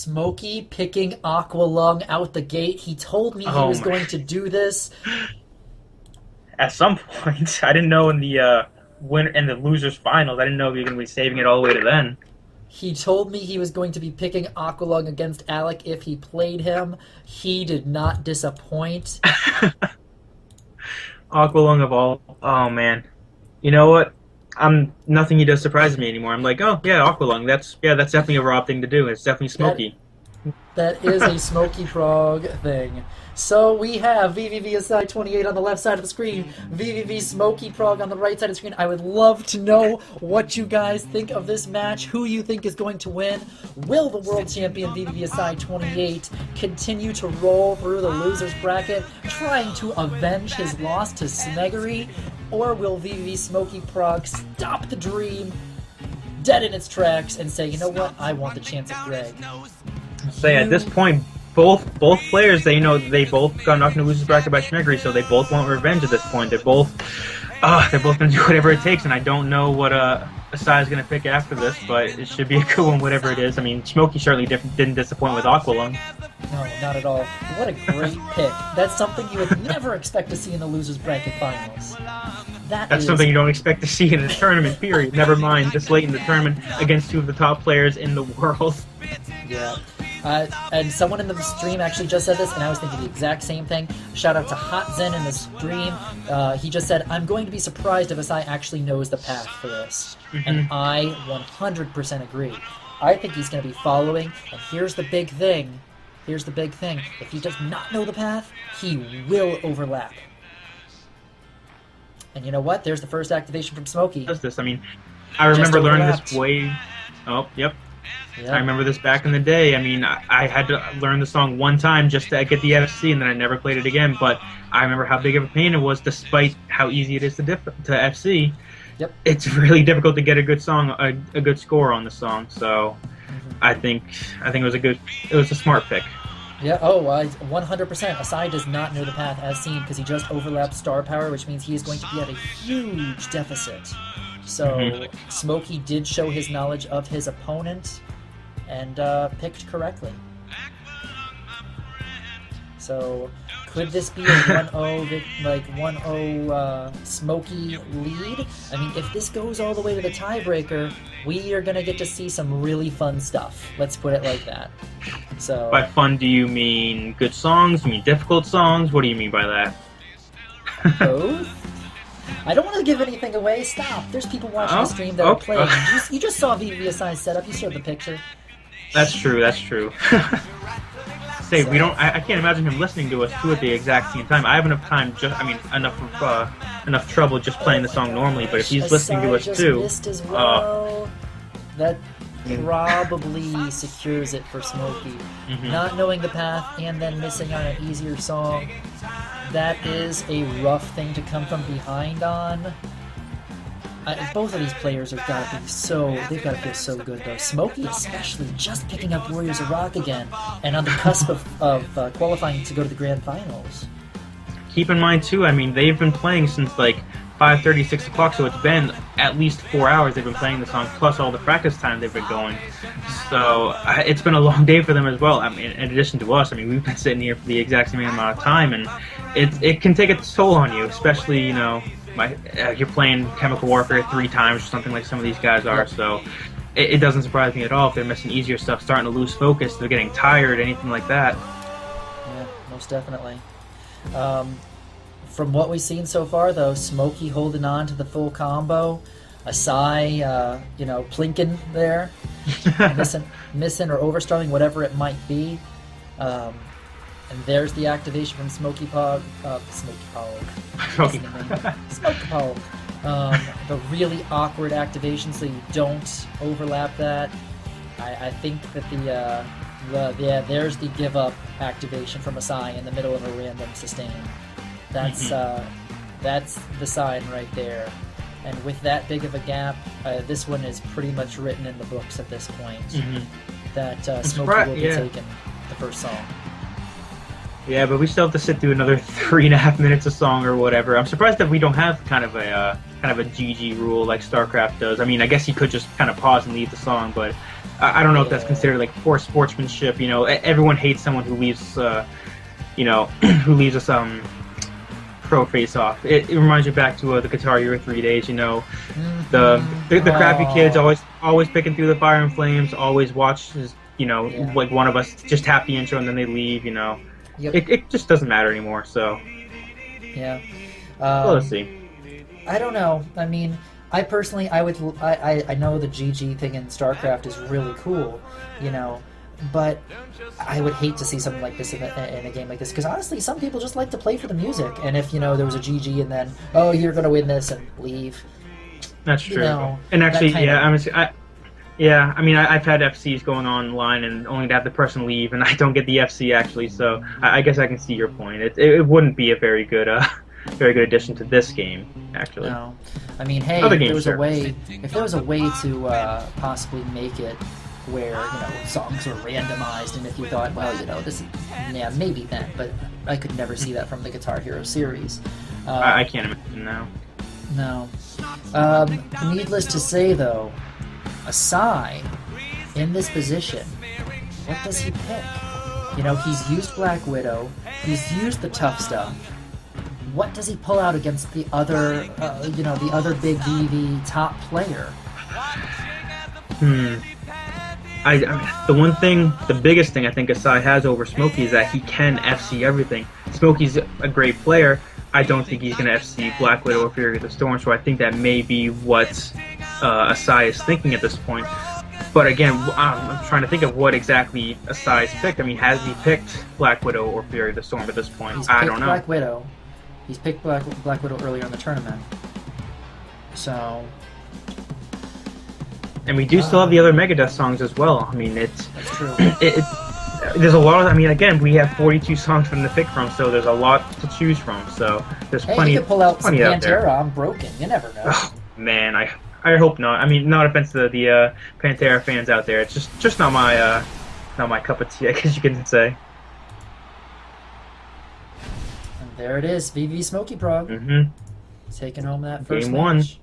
Smokey picking Aqualung out the gate. He told me he was going to do this. At some point, I didn't know in the losers finals. I didn't know we were going to be saving it all the way to then. He told me he was going to be picking Aqualung against Alec if he played him. He did not disappoint. Aqualung of all. Oh man, you know what? Nothing he does surprises me anymore. I'm like, oh yeah, Aqualung. That's definitely a Rob thing to do. It's definitely Smoky. That is a Smokyprogg thing. So we have vVv Acai28 on the left side of the screen, vVv Smokyprogg on the right side of the screen. I would love to know what you guys think of this match, who you think is going to win. Will the world champion vVv Acai28 continue to roll through the losers bracket, trying to avenge his loss to Smeggery, or will vVv Smokyprogg stop the dream dead in its tracks and say, you know what, I want the chance at Greg? Say at this point, both players, they both got knocked in the losers bracket by Schmeggery, so they both want revenge at this point. They're both gonna do whatever it takes, and I don't know what Acai is gonna pick after this, but it should be a good one, whatever it is. I mean, Smokey certainly didn't disappoint with Aqualung. No, not at all. What a great pick. That's something you would never expect to see in the losers bracket finals. That's something you don't expect to see in a tournament, period. Never mind this late in the tournament against two of the top players in the world. Yeah. And someone in the stream actually just said this, and I was thinking the exact same thing. Shout out to Hot Zen in the stream. He just said, I'm going to be surprised if Acai actually knows the path for this. And I 100% agree. I think he's going to be following, and here's the big thing. Here's the big thing. If he does not know the path, he will overlap. And you know what? There's the first activation from Smokey. Does this? I mean, I remember learning this way... Oh, yep. I remember this back in the day. I mean, I had to learn the song one time just to get the FC, and then I never played it again. But I remember how big of a pain it was, despite how easy it is to FC. Yep. It's really difficult to get a good song, a good score on the song. So, I think it was a smart pick. Yeah. Oh, 100%. Acai does not know the path as seen because he just overlapped star power, which means he is going to be at a huge deficit. So Smokey did show his knowledge of his opponent and picked correctly. So could this be a 1-0 Smokey lead? I mean, if this goes all the way to the tiebreaker, we are gonna get to see some really fun stuff. Let's put it like that. So by fun, do you mean good songs? Do you mean difficult songs? What do you mean by that? Both. I don't want to give anything away. Stop. There's people watching the stream that are playing. You just saw vVv Acai's setup. You saw the picture. That's true. That's true. Say we don't. I can't imagine him listening to us two at the exact same time. I have enough time. Enough trouble just playing the song normally. But if he's listening to us too, missed as well. That probably secures it for Smokey. Not knowing the path and then missing on an easier song. That is a rough thing to come from behind on. Both of these players they've got to feel so good though. Smokey especially just picking up Warriors of Rock again and on the cusp of qualifying to go to the grand finals. Keep in mind too, I mean, they've been playing since like 5:30, 6 o'clock, so it's been at least 4 hours they've been playing the song, plus all the practice time they've been going. So it's been a long day for them as well. I mean, in addition to us, I mean, we've been sitting here for the exact same amount of time, and it can take a toll on you, especially, you know, you're playing Chemical Warfare 3 times or something like some of these guys are, so it doesn't surprise me at all if they're missing easier stuff, starting to lose focus, they're getting tired, anything like that. Yeah, most definitely. From what we've seen so far, though, Smokey holding on to the full combo, Acai, plinking there, missing or overstarting, whatever it might be. And there's the activation from Smokyprogg. Smokyprogg. The really awkward activation, so you don't overlap that. I think that there's the give up activation from Acai in the middle of a random sustain. That's the sign right there. And with that big of a gap, this one is pretty much written in the books at this point. That Smokey will be taking the first song. Yeah, but we still have to sit through another 3.5 minutes of song or whatever. I'm surprised that we don't have kind of a GG rule like StarCraft does. I mean, I guess you could just kind of pause and leave the song, but I don't know if that's considered like poor sportsmanship. You know, everyone hates someone who leaves, you know, who leaves us pro face off. It reminds you back to the Guitar Hero 3 days. You know, the crappy kids always picking through the fire and flames. Always watch, you know, like one of us just tap the intro and then they leave. You know, it just doesn't matter anymore. So yeah, well, let's see. I don't know. I mean, I personally, I know the GG thing in StarCraft is really cool, you know, but I would hate to see something like this in a game like this, because honestly, some people just like to play for the music, and if, you know, there was a GG and then, oh, you're going to win this, and leave. That's true. You know, and actually, I mean, I've had FCs going online and only to have the person leave, and I don't get the FC, actually, so I guess I can see your point. It wouldn't be a very good addition to this game, actually. No, I mean, hey, if there was a way to possibly make it where, you know, songs were randomized, and if you thought, well, you know, this is, yeah, maybe then, but I could never see that from the Guitar Hero series. I can't imagine now. No. Needless to say, though, Acai, in this position, what does he pick? You know, he's used Black Widow, he's used the tough stuff. What does he pull out against the other, you know, the other big vVv top player? I mean, the biggest thing I think Acai has over Smokey is that he can FC everything. Smokey's a great player. I don't think he's going to FC Black Widow or Fury of the Storm, so I think that may be what Acai is thinking at this point. But again, I'm trying to think of what exactly Acai's picked. I mean, has he picked Black Widow or Fury of the Storm at this point? I don't know. Black Widow. He's picked Black Widow earlier in the tournament. So... And we do still have the other Megadeth songs as well. I mean, that's true. There's a lot of. I mean, again, we have 42 songs from to pick from, so there's a lot to choose from. So there's plenty. You could pull out some Pantera. There. I'm broken. You never know. Oh, man, I hope not. I mean, not offense to the Pantera fans out there. It's just not my cup of tea, I guess you can say. And there it is, vVv Smokyprogg. Mm-hmm. Taking home that first Game 1. match.